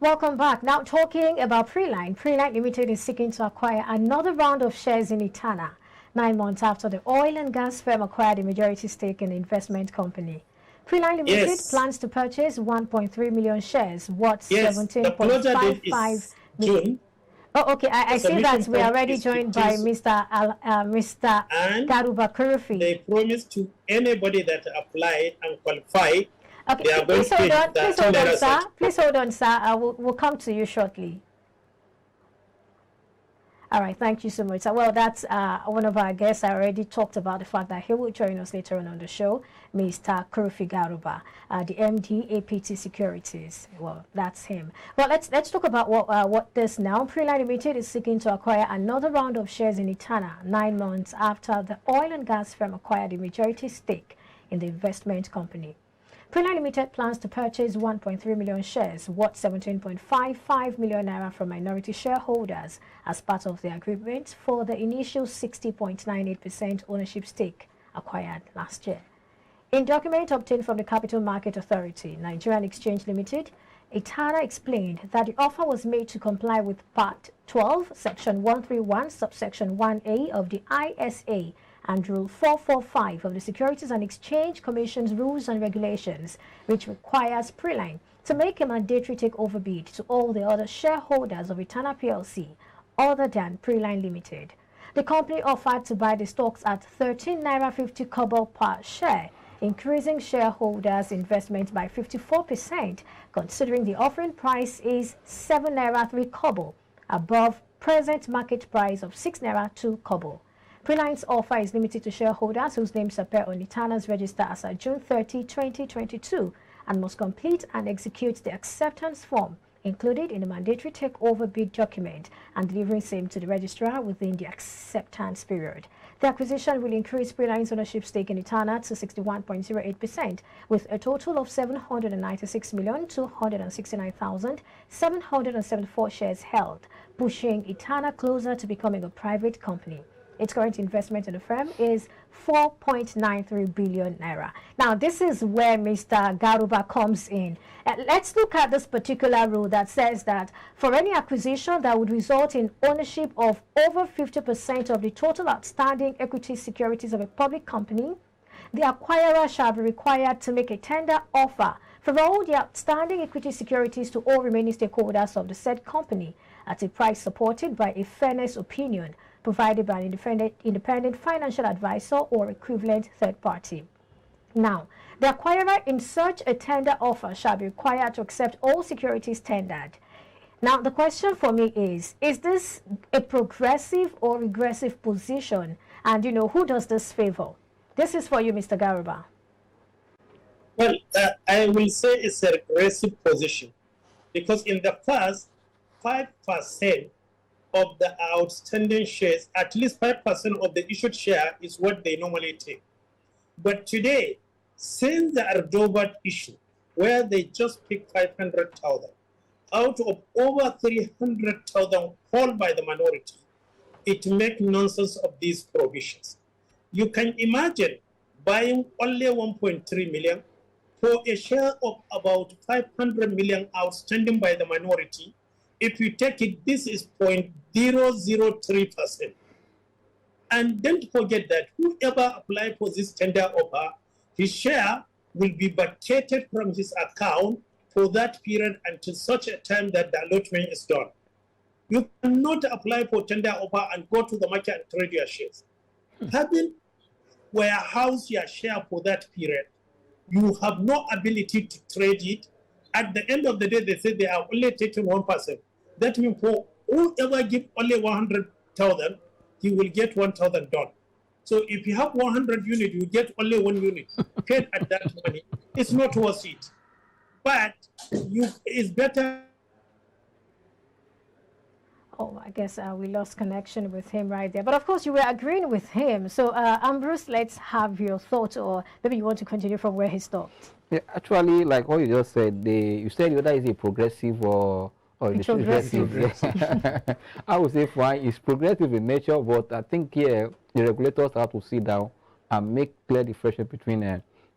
Welcome back. Now talking about Preline. Preline Limited is seeking to acquire another round of shares in Eterna, 9 months after the oil and gas firm acquired a majority stake in the investment company. Preline Limited plans to purchase 1.3 million shares worth 17.55 million. Oh, okay. I see that we are already joined by Mr. Garuba Kurufi. They promised to anybody that applied and qualified. Okay, please hold on, sir. Please hold on, sir. We'll come to you shortly. All right, thank you so much. Well, that's one of our guests. I already talked about the fact that he will join us later on the show, Mr. Kurufi Garuba, the MD, APT Securities. Well, that's him. Well, let's talk about what this now. Preline Limited is seeking to acquire another round of shares in Eterna, 9 months after the oil and gas firm acquired a majority stake in the investment company. Preline Limited plans to purchase 1.3 million shares worth 17.55 million naira from minority shareholders as part of the agreement for the initial 60.98% ownership stake acquired last year. In document obtained from the Capital Market Authority, Nigerian Exchange Limited, Eterna explained that the offer was made to comply with Part 12, Section 131, Subsection 1A of the ISA and Rule 445 of the Securities and Exchange Commission's Rules and Regulations, which requires Preline to make a mandatory takeover bid to all the other shareholders of Eterna PLC other than Preline Limited. The company offered to buy the stocks at 13 naira 50 kobo per share, increasing shareholders' investment by 54%, considering the offering price is 7 naira 3 kobo, above present market price of 6 naira 2 kobo. Preline's offer is limited to shareholders whose names appear on Eterna's register as of June 30, 2022, and must complete and execute the acceptance form included in the mandatory takeover bid document and delivering same to the registrar within the acceptance period. The acquisition will increase Preline's ownership stake in Eterna to 61.08%, with a total of 796,269,774 shares held, pushing Eterna closer to becoming a private company. Its current investment in the firm is 4.93 billion naira. Now, this is where Mr. Garuba comes in. Let's look at this particular rule that says that for any acquisition that would result in ownership of over 50% of the total outstanding equity securities of a public company, the acquirer shall be required to make a tender offer for all the outstanding equity securities to all remaining stakeholders of the said company at a price supported by a fairness opinion provided by an independent financial advisor or equivalent third party. Now, the acquirer in such a tender offer shall be required to accept all securities tendered. Now, the question for me is this a progressive or regressive position? And, who does this favor? This is for you, Mr. Garuba. Well, I will say it's a regressive position because in the past, 5% of the outstanding shares, at least 5% of the issued share is what they normally take. But today, since the Ardobat issue, where they just picked 500,000 out of over 300,000 held by the minority, it makes nonsense of these provisions. You can imagine buying only 1.3 million for a share of about 500 million outstanding by the minority. If you take it, this is 0.003%. And don't forget that whoever applied for this tender offer, his share will be vacated from his account for that period until such a time that the allotment is done. You cannot apply for tender offer and go to the market and trade your shares. Having warehouse your share for that period, you have no ability to trade it. At the end of the day, they say they are only taking 1%. That means for whoever give only 100,000, he will get 1,000 done. So if you have 100 units, you get only 1 unit paid at that money. It's not worth it. But it's better. Oh, I guess we lost connection with him right there. But of course, you were agreeing with him. So, Ambrose, let's have your thoughts, or maybe you want to continue from where he stopped. Yeah, actually, like what you just said, you said whether it's a progressive or progressive. I would say fine, it's progressive in nature, but I think here the regulators have to sit down and make clear differentiation between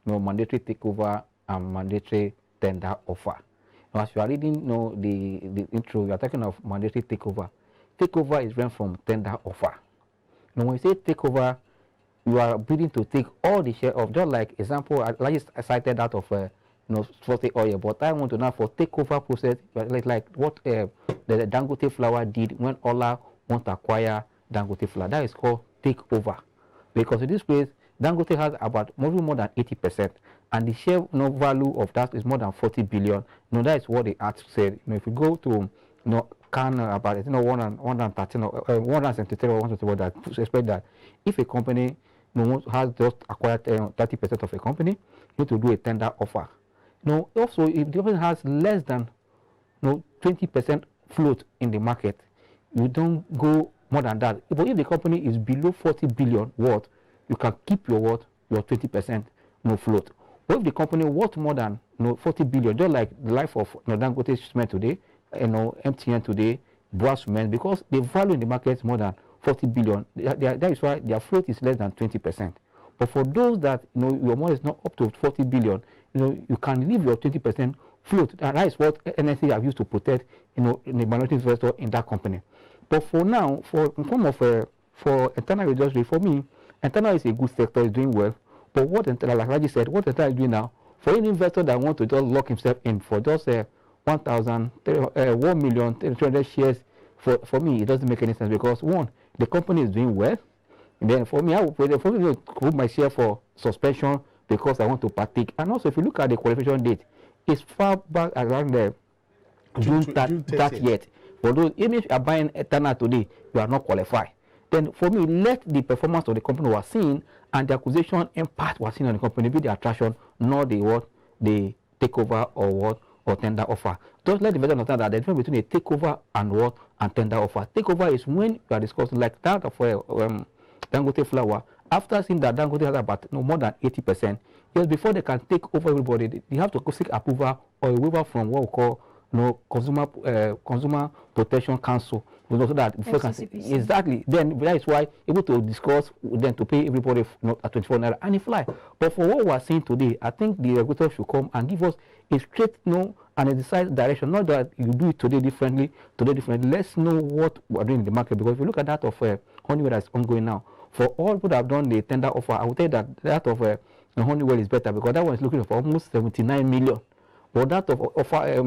mandatory takeover and mandatory tender offer. Now, as you are reading, the intro, you are talking of mandatory takeover. Takeover is run from tender offer. Now, when you say takeover, you are bidding to take all the share of, just like example, I just cited out of Forte oil, but I want to know for takeover process, like what the Dangote flour did when Ola want to acquire Dangote flour. That is called takeover, because in this place, Dangote has about more than 80%, and the share value of that is more than 40 billion. That is what the act said. If you go to can about 113 or 173 or 174, that expect that if a company has just acquired 30% of a company, you need to do a tender offer. Also, if the company has less than 20% float in the market, you don't go more than that. But if the company is below 40 billion worth, you can keep your 20% float. But if the company worth more than 40 billion, just like the life of Dangote cement today, MTN today, Boa cement, because the value in the market is more than 40 billion. That is why their float is less than 20%. But for those that your money is not up to 40 billion, you can leave your 20% float. And that is what NSA have used to protect the minority investor in that company. But for now, for Eterna industry, for me, Eterna is a good sector, is doing well. But what Eterna, like Raji said, what Eterna is doing now, for any investor that wants to just lock himself in for just 1,300 shares, for me, it doesn't make any sense, because one, the company is doing well. And then for me, I would put my share for suspension because I want to partake. And also, if you look at the qualification date, it's far back around the June 30th. For those, even if you are buying Eterna today, you are not qualified. Then for me, let the performance of the company was seen and the acquisition impact was seen on the company be the attraction, not the takeover or tender offer. Just let the investor understand that the difference between a takeover and tender offer. Takeover is when you are discussing like that of Dangote flour. After seeing that Dangote has about more than 80%, just before they can take over everybody, they have to go seek approval or a waiver from what we call Consumer Protection Council. So that before can exactly, then that is why able to discuss then to pay everybody at 24 naira and it fly. But for what we are seeing today, I think the regulator should come and give us a straight and a decisive direction. Not that you do it today differently. Let's know what we are doing in the market, because if you look at that of Honeywell that's ongoing now, for all people that have done the tender offer, I would say that of Honeywell is better, because that one is looking for almost 79 million. But that of offer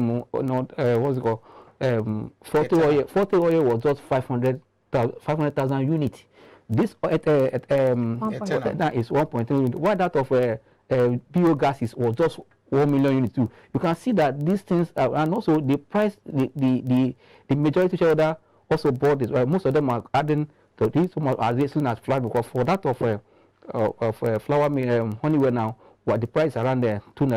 what's it called? 40 oil was just 500,000 units. This Eterna is 1.3 units. While that of biogas was just 1 million units too. You can see that these things are, and also the price, the majority shareholder also bought this. Most of them are adding to this. Some are listing as flat, because for that of flour Honeywell now, what the price around there 4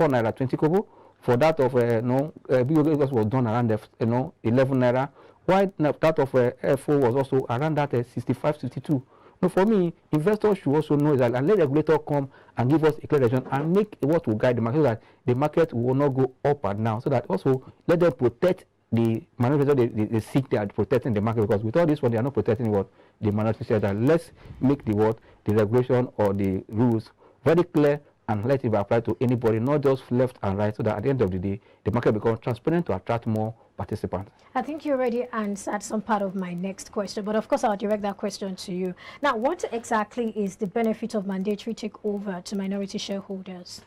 naira 20 kobo. For that of biogas was done around 11 naira. While that of FO was also around that 65, 62. Now for me, investors should also know that, and let the regulator come and give us a clear direction and make what will guide the market, so that the market will not go up and down. So that also let them protect the minority. They seek they are protecting the market, because with all this one they are not protecting what the minority said. That let's make the regulation or the rules very clear and let it be applied to anybody, not just left and right, so that at the end of the day, the market becomes transparent to attract more participants. I think you already answered some part of my next question, but of course I'll direct that question to you. Now, what exactly is the benefit of mandatory takeover to minority shareholders?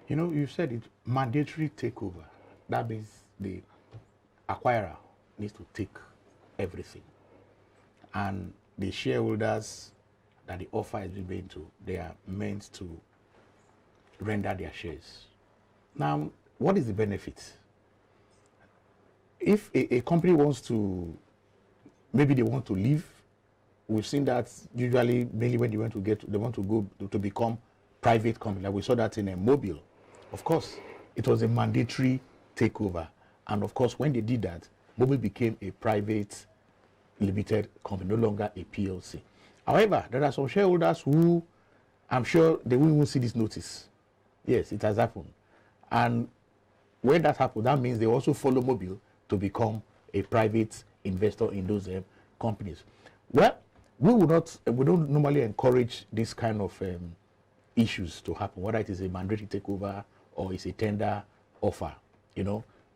You said it, mandatory takeover. That means the acquirer needs to take everything. And the shareholders that the offer is being made to, they are meant to render their shares. Now, what is the benefit? If a company wants to, maybe they want to leave, we've seen that usually mainly when they want to go to become private company. Like we saw that in a Mobile. Of course, it was a mandatory takeover. And of course, when they did that, Mobile became a private limited company, no longer a PLC. However, there are some shareholders who, I'm sure they won't even see this notice. Yes, it has happened. And when that happens, that means they also follow Mobile to become a private investor in those companies. Well, we don't normally encourage this kind of issues to happen, whether it is a mandatory takeover or it's a tender offer.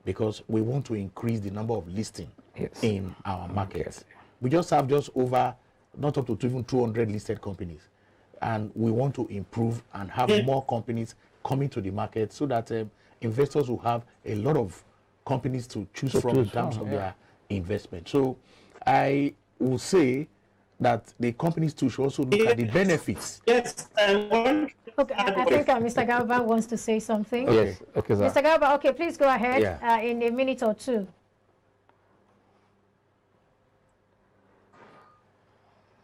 because we want to increase the number of listings Yes. in our markets. We just have over, not up to even 200 listed companies. And we want to improve and have more companies coming to the market so that investors will have a lot of companies to choose from in terms of their investment. So I will say that the companies too should also look at the benefits. Yes, and okay, I think Mr. Garba wants to say something. Yes, okay, sir. Mr. Garba, okay, please go ahead Yeah. in a minute or two.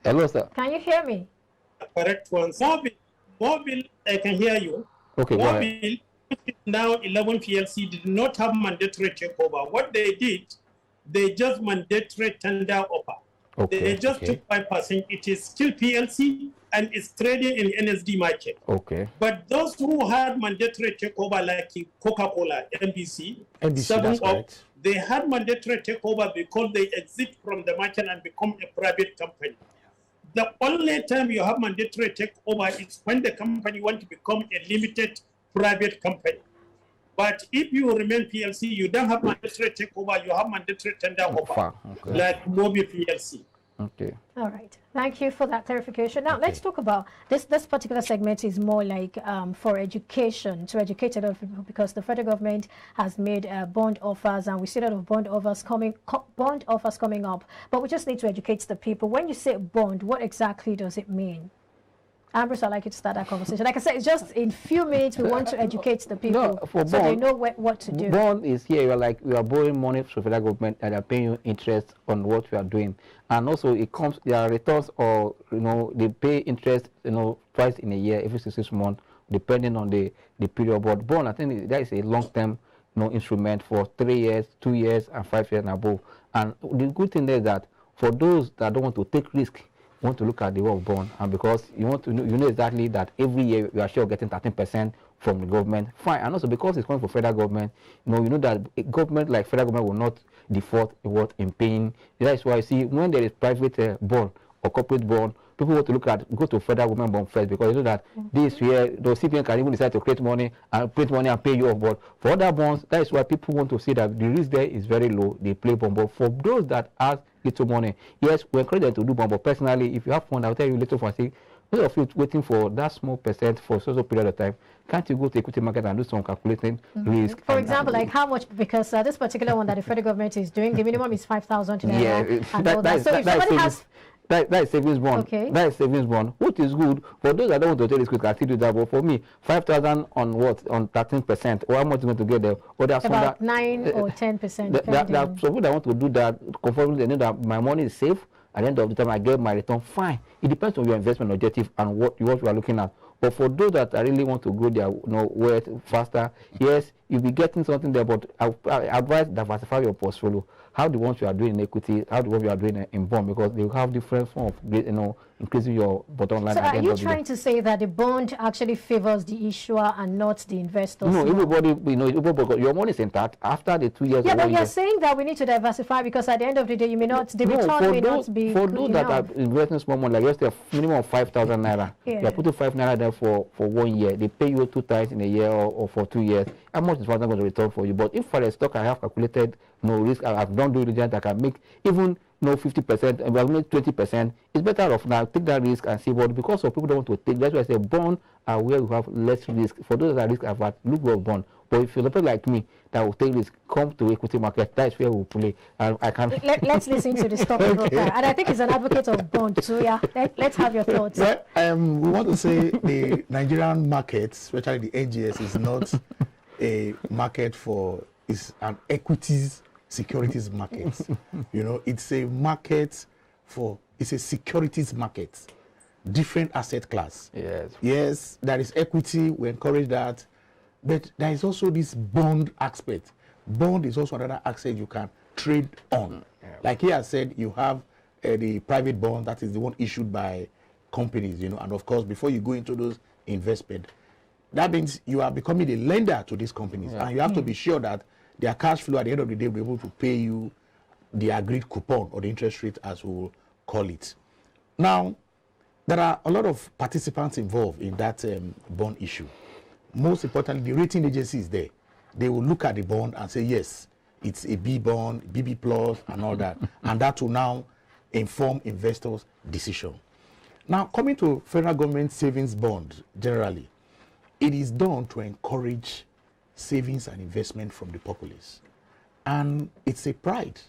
Hello, sir. Can you hear me? correct ones. Mobile, I can hear you. Okay, go ahead. Mobile, which is now 11 PLC, did not have mandatory takeover. What they did, they just mandatory tender offer. Okay. They just took 5%. It is still PLC and it's trading in NSD market. Okay. But those who had mandatory takeover, like Coca-Cola, NBC, that's correct. they had mandatory takeover because they exit from the market and become a private company. The only time you have mandatory takeover is when the company wants to become a limited private company. But if you remain PLC, you don't have mandatory takeover, you have mandatory tender offer, Okay. like Mobi PLC. Okay. All right. Thank you for that clarification. Now, let's talk about this. This particular segment is more like for education, to educate a lot of people, because the federal government has made bond offers, and we see a lot of bond offers coming up. But we just need to educate the people. When you say bond, what exactly does it mean? Ambrose, I'd like you to start that conversation. Like I said, it's just in few minutes we want to educate the people for so bond, they know what to do. Bond is here. You are borrowing money from the federal government and they're paying you interest on what you are doing. And also it comes, there are returns, or they pay interest twice in a year, every 6 months, depending on the period. But bond, I think that is a long-term instrument for 3 years, 2 years, and 5 years and above. And the good thing is that for those that don't want to take risk, want to look at the work bond, and because you want to know, exactly that every year you are sure getting 13% from the government, fine. And also because it's coming from federal government, you know that a government like federal government will not default in paying. That is why you see when there is private bond or corporate bond, people want to go to federal government bond first, because you know that this year the CPN can even decide to create money and pay you off. But for other bonds, that is why people want to see that the risk there is very low. They play bond. But for those that have little money, yes, we encourage them to do bond. But personally, if you have fund, I'll tell you little for say, instead of you waiting for that small percent for so period of time, can't you go to equity market and do some calculating risk? For example, like how much, because this particular one that the federal government is doing, the minimum is 5,000 naira. Yeah, So if somebody has... That is savings bond. Okay. That is savings bond, which is good for those that don't want to take this quick. I still do that, but for me, 5,000 on what? On 13%. Or how much is going to get there? Or that's about 9 or 10%. There are some people that want to do that comfortably. They know that my money is safe. At the end of the time, I get my return. Fine. It depends on your investment objective and what you are looking at. But for those that really want to grow their wealth faster, yes, you'll be getting something there. But I advise diversify your portfolio. How the ones you are doing in equity, how the ones you are doing in bond, because they have different forms of increasing your bottom line. So are you trying to say that the bond actually favors the issuer and not the investors? No, everybody, your money is intact after the 2 years. Yeah, but you're saying that we need to diversify, because at the end of the day, you may not, the return may not be for those that are investing small money, like let's say a minimum of 5,000 naira. Yeah. You're putting 5 naira there for 1 year. They pay you 2 times in a year or for 2 years. How much is that going to return for you? But if for a stock I have calculated risk, I have done due diligence, I can make even 50%, and we have made 20%. It's better off now take that risk and see. But because of people don't want to take, that's why I say bond are where you have less risk. For those that are risk averse, look for bond. But if you're a person like me that will take risk, come to equity market. That's where we'll play. And I can. Let's listen to the stock broker, and I think he's an advocate of bond. So yeah, let's have your thoughts. Well, we want to say the Nigerian market, especially the NGS, is not a market it's an equities securities market. It's a market it's a securities market, different asset class. Yes, there is equity, we encourage that, but there is also this bond aspect. Bond is also another asset you can trade on. Like he has said, you have the private bond, that is the one issued by companies, and of course, before you go into those investments, that means you are becoming a lender to these companies, and you have to be sure that their cash flow at the end of the day will be able to pay you the agreed coupon or the interest rate, as we will call it. Now, there are a lot of participants involved in that bond issue. Most importantly, the rating agency is there. they will look at the bond and say, yes, it's a B bond, BB plus, and all that. And that will now inform investors' decision. Now, coming to federal government savings bond, generally, it is done to encourage savings and investment from the populace. And it's a pride.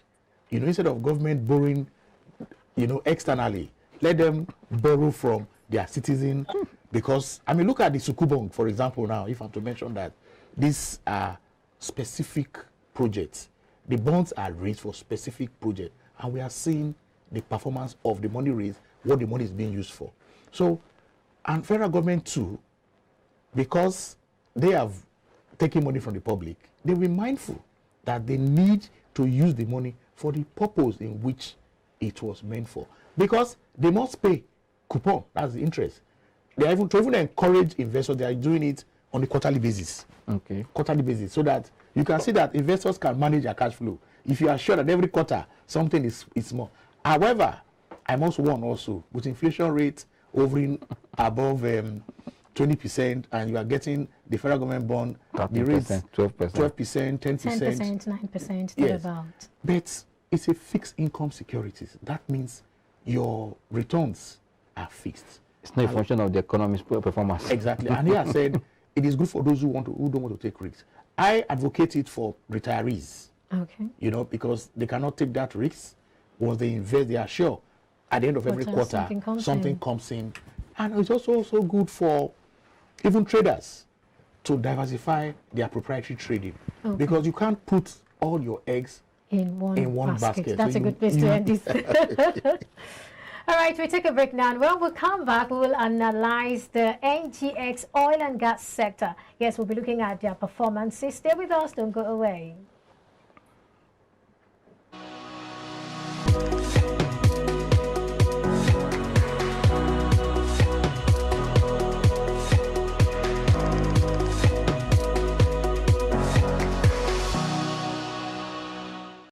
You know, instead of government borrowing, you know, externally, let them borrow from their citizens. Because, I mean, look at the Sukubong, for example, now, if I'm to mention that. These are specific projects. The bonds are raised for specific projects. And we are seeing the performance of the money raised, what the money is being used for. So, and federal government too, because they have taken money from the public, they will be mindful that they need to use the money for the purpose in which it was meant for. Because they must pay coupon, that's the interest. They are to even encourage investors, they are doing it on a quarterly basis. Okay. Quarterly basis, so that you can see that investors can manage their cash flow. If you are sure that every quarter something is more. However, I must warn also, with inflation rate hovering above 20%, and you are getting the federal government bond, the rates 12%, 10%, 10%, 9%, yes. about. But it's a fixed income securities. That means your returns are fixed. It's not a function of the economy's performance. Exactly. And here I said it is good for those who don't want to take risks. I advocate it for retirees. Okay. You know, because they cannot take that risk. Once they invest, they are sure at the end of every quarter something comes in. And it's also good for even traders to diversify their proprietary trading. Okay. Because you can't put all your eggs in one basket. That's so a good place to end this. All right, we take a break now. And when we come back, we will analyze the NGX oil and gas sector. Yes, we'll be looking at their performances. Stay with us, don't go away.